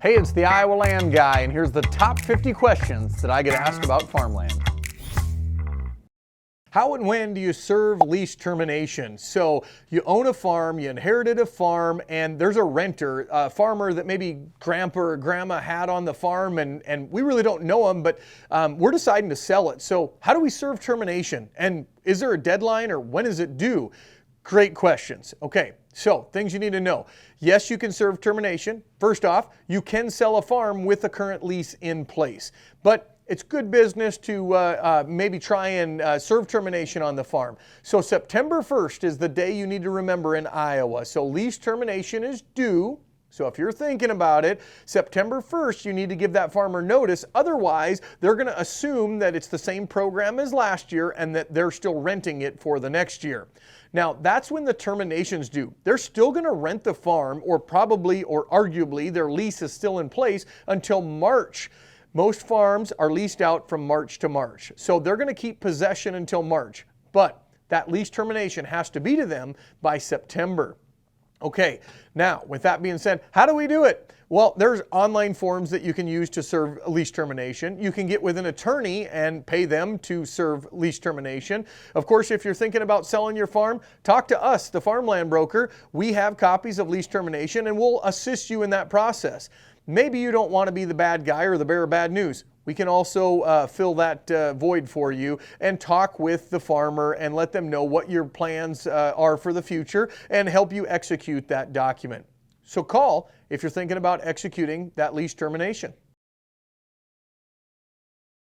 Hey, it's the Iowa Land Guy, and here's the top 50 questions that I get asked about farmland. How and when do you serve lease termination? So you own a farm, you inherited a farm, and there's a renter, a farmer that maybe grandpa or grandma had on the farm, and we really don't know them, but we're deciding to sell it. So how do we serve termination? And is there a deadline, or when is it due? Great questions. Okay, so things you need to know. Yes, you can serve termination. First off, you can sell a farm with a current lease in place, but it's good business to maybe try and serve termination on the farm. So September 1st is the day you need to remember in Iowa. So lease termination is due. So if you're thinking about it, September 1st, you need to give that farmer notice. Otherwise, they're going to assume that it's the same program as last year and that they're still renting it for the next year. Now, that's when the termination's due. They're still going to rent the farm, or probably or arguably their lease is still in place until March. Most farms are leased out from March to March. So they're going to keep possession until March. But that lease termination has to be to them by September. Okay, now with that being said, how do we do it? Well, there's online forms that you can use to serve lease termination. You can get with an attorney and pay them to serve lease termination. Of course, if you're thinking about selling your farm, talk to us, the farmland broker. We have copies of lease termination and we'll assist you in that process. Maybe you don't want to be the bad guy or the bearer of bad news. We can also fill that void for you and talk with the farmer and let them know what your plans are for the future and help you execute that document. So call if you're thinking about executing that lease termination.